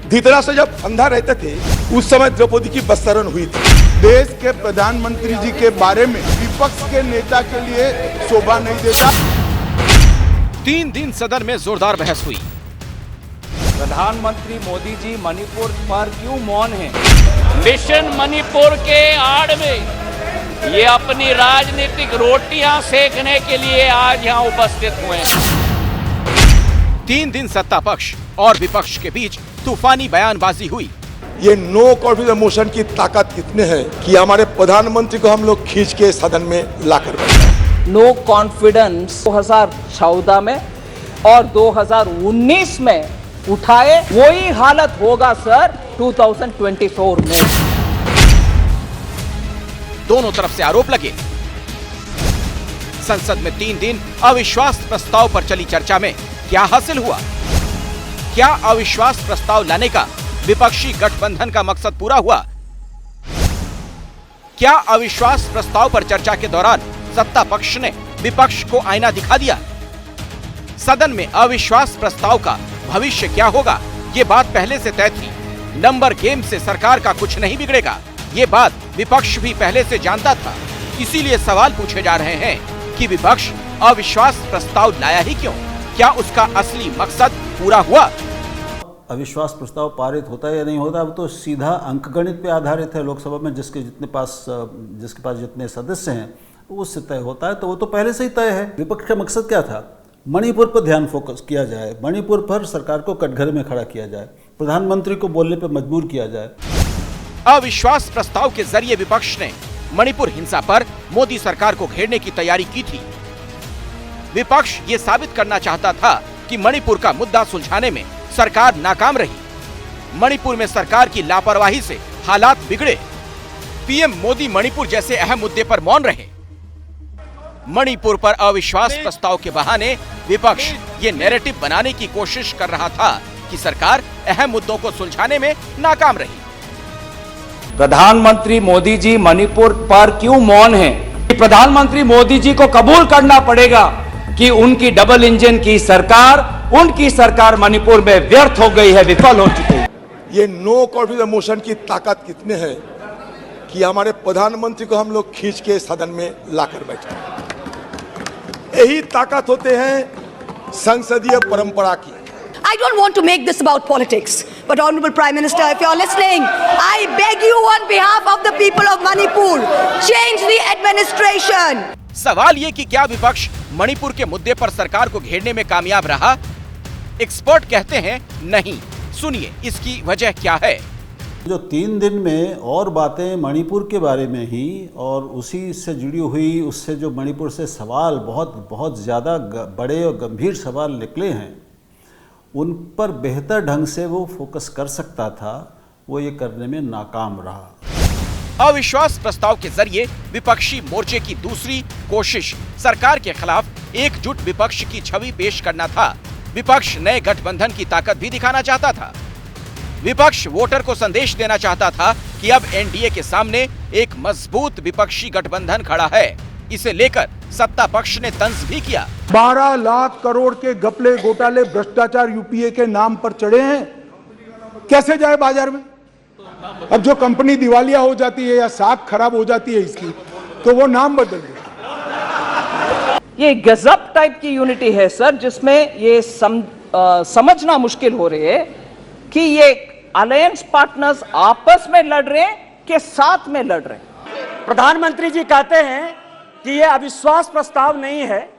धृतराष्ट्र जब अंधा रहते थे उस समय द्रौपदी की बस्तरण हुई थी। देश के प्रधानमंत्री जी के बारे में विपक्ष के नेता के लिए शोभा नहीं देता। 3 दिन सदन में जोरदार बहस हुई। प्रधानमंत्री मोदी जी मणिपुर पर क्यों मौन हैं? मिशन मणिपुर के आड़ में ये अपनी राजनीतिक रोटियां सेकने के लिए आज यहां उपस्थित हुए हैं। 3 दिन सत्ता पक्ष और विपक्ष के बीच तूफानी बयानबाजी हुई। ये नो कॉन्फिडेंस मोशन की ताकत कितने है कि हमारे प्रधानमंत्री को हम लोग खींच के सदन में लाकर बैठाए। नो कॉन्फिडेंस 2014 में और 2019 में उठाए, वही हालत होगा सर 2024 में। दोनों तरफ से आरोप लगे। संसद में 3 दिन अविश्वास प्रस्ताव पर चली चर्चा में क्या हासिल हुआ? क्या अविश्वास प्रस्ताव लाने का विपक्षी गठबंधन का मकसद पूरा हुआ? क्या अविश्वास प्रस्ताव पर चर्चा के दौरान सत्ता पक्ष ने विपक्ष को आईना दिखा दिया? सदन में अविश्वास प्रस्ताव का भविष्य क्या होगा? ये बात पहले से तय थी। नंबर गेम से सरकार का कुछ नहीं बिगड़ेगा, ये बात विपक्ष भी पहले से जानता था। इसीलिए सवाल पूछे जा रहे हैं कि विपक्ष अविश्वास प्रस्ताव लाया ही क्यों? क्या उसका असली मकसद पूरा हुआ? अविश्वास प्रस्ताव पारित होता है या नहीं होता, अब तो सीधा अंकगणित पे आधारित है। लोकसभा में जिसके पास जितने सदस्य हैं उससे तय होता है, तो वो तो पहले से ही तय है। विपक्ष का मकसद क्या था? मणिपुर पर ध्यान फोकस किया जाए, मणिपुर पर सरकार को कटघरे में खड़ा किया जाए, प्रधानमंत्री को बोलने पर मजबूर किया जाए। अविश्वास प्रस्ताव के जरिए विपक्ष ने मणिपुर हिंसा पर मोदी सरकार को घेरने की तैयारी की थी। विपक्ष ये साबित करना चाहता था कि मणिपुर का मुद्दा सुलझाने में सरकार नाकाम रही। मणिपुर में सरकार की लापरवाही से हालात बिगड़े। पीएम मोदी मणिपुर जैसे अहम मुद्दे पर मौन रहे। मणिपुर पर अविश्वास प्रस्ताव के बहाने विपक्ष ये नैरेटिव बनाने की कोशिश कर रहा था कि सरकार अहम मुद्दों को सुलझाने में नाकाम रही। प्रधानमंत्री मोदी जी मणिपुर पर क्यों मौन हैं? प्रधानमंत्री मोदी जी को कबूल करना पड़ेगा कि उनकी डबल इंजन की सरकार, उनकी सरकार मणिपुर में व्यर्थ हो गई है, विफल हो चुकी है। ये नो कॉन्फिडेंस मोशन की ताकत कितने है कि हमारे प्रधानमंत्री को हम लोग खींच के सदन में लाकर बैठाए। यही ताकत होते हैं संसदीय परंपरा की। I don't want to make this about politics, but Honorable Prime Minister, if you're listening, I beg you on behalf of the people of Manipur, change the administration. सवाल ये कि क्या विपक्ष मणिपुर के मुद्दे पर सरकार को घेरने में कामयाब रहा? एक्सपर्ट कहते हैं नहीं। सुनिए इसकी वजह क्या है। जो 3 दिन में और बातें मणिपुर के बारे में ही और उसी से जुड़ी हुई, उससे जो मणिपुर से सवाल बहुत ज़्यादा बड़े और गंभीर सवाल निकले हैं, उन पर बेहतर ढंग से वो फोकस कर सकता था, वो ये करने में नाकाम रहा। अविश्वास प्रस्ताव के जरिए विपक्षी मोर्चे की दूसरी कोशिश सरकार के खिलाफ एकजुट विपक्ष की छवि पेश करना था। विपक्ष नए गठबंधन की ताकत भी दिखाना चाहता था। विपक्ष वोटर को संदेश देना चाहता था कि अब एनडीए के सामने एक मजबूत विपक्षी गठबंधन खड़ा है। इसे लेकर सत्ता पक्ष ने तंज भी किया। 12 लाख करोड़ के घपले घोटाले भ्रष्टाचार यूपीए के नाम पर चढ़े हैं, कैसे जाए बाजार में? अब जो कंपनी दिवालिया हो जाती है या साख खराब हो जाती है इसकी, तो वो नाम बदल देती। ये गजब टाइप की यूनिटी है सर, जिसमें ये समझना मुश्किल हो रही है कि ये अलायंस पार्टनर्स आपस में लड़ रहे हैं कि साथ में लड़ रहे हैं। प्रधानमंत्री जी कहते हैं कि ये अविश्वास प्रस्ताव नहीं है,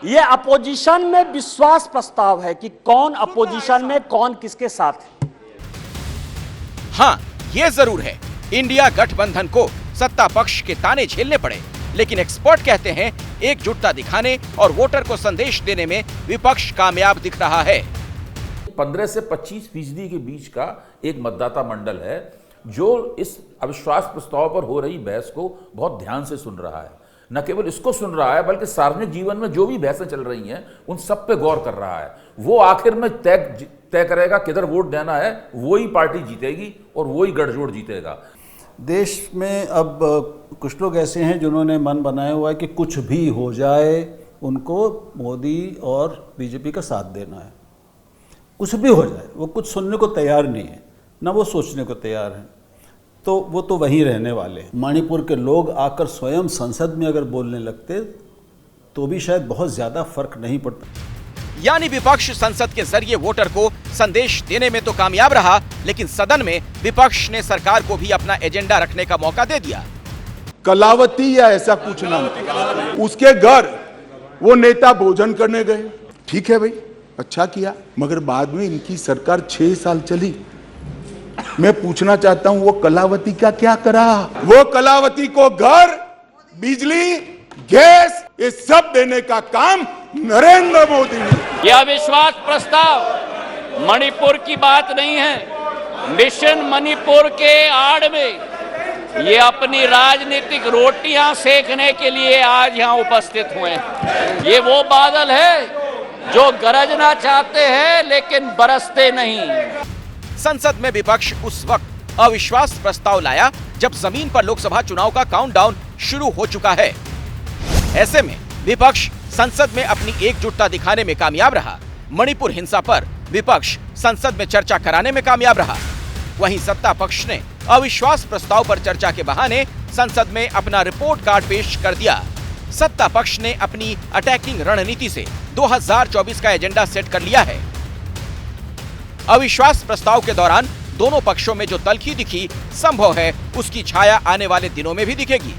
ये अपोजिशन में विश्वास प्रस्ताव है कि कौन अपोजिशन में कौन किसके साथ है। हाँ, ये जरूर है, इंडिया गठबंधन को सत्ता पक्ष के ताने झेलने पड़े, लेकिन एक्सपर्ट कहते हैं एकजुटता दिखाने और वोटर को संदेश देने में विपक्ष कामयाब दिख रहा है। 15 से 25% के बीच का एक मतदाता मंडल है जो इस अविश्वास प्रस्ताव पर हो रही बहस को बहुत ध्यान से सुन रहा है। न केवल इसको सुन रहा है बल्कि सार्वजनिक जीवन में जो भी बहसें चल रही हैं उन सब पे गौर कर रहा है। वो आखिर में तय करेगा किधर वोट देना है, वही पार्टी जीतेगी और वही गठजोड़ जीतेगा। देश में अब कुछ लोग ऐसे हैं जिन्होंने मन बनाया हुआ है कि कुछ भी हो जाए उनको मोदी और बीजेपी का साथ देना है। कुछ भी हो जाए, वो कुछ सुनने को तैयार नहीं है, ना वो सोचने को तैयार है, तो वो तो वहीं रहने वाले हैं। मणिपुर के लोग आकर स्वयं संसद में अगर बोलने लगते तो भी शायद बहुत ज्यादा फर्क नहीं पड़ता। यानी विपक्ष संसद के जरिए वोटर को संदेश देने में तो कामयाब रहा, लेकिन सदन में विपक्ष ने सरकार को भी अपना एजेंडा रखने का मौका दे दिया। कलावती या ऐसा कुछ नाम, उसके घर वो नेता भोजन करने गए, ठीक है भाई, अच्छा किया, मगर बाद में इनकी सरकार 6 साल चली। मैं पूछना चाहता हूं वो कलावती का क्या करा? वो कलावती को घर, बिजली, गैस ये सब देने का काम नरेंद्र मोदी ने। यह अविश्वास प्रस्ताव मणिपुर की बात नहीं है। मिशन मणिपुर के आड़ में ये अपनी राजनीतिक रोटियां सेकने के लिए आज यहां उपस्थित हुए हैं। ये वो बादल है जो गरजना चाहते हैं लेकिन बरसते नहीं। संसद में विपक्ष उस वक्त अविश्वास प्रस्ताव लाया जब जमीन पर लोकसभा चुनाव का काउंटडाउन शुरू हो चुका है। ऐसे में विपक्ष संसद में अपनी एकजुटता दिखाने में कामयाब रहा। मणिपुर हिंसा पर विपक्ष संसद में चर्चा कराने में कामयाब रहा। वहीं सत्ता पक्ष ने अविश्वास प्रस्ताव पर चर्चा के बहाने संसद में अपना रिपोर्ट कार्ड पेश कर दिया। सत्ता पक्ष ने अपनी अटैकिंग रणनीति से 2024 का एजेंडा सेट कर लिया है। अविश्वास प्रस्ताव के दौरान दोनों पक्षों में जो तल्खी दिखी, संभव है उसकी छाया आने वाले दिनों में भी दिखेगी।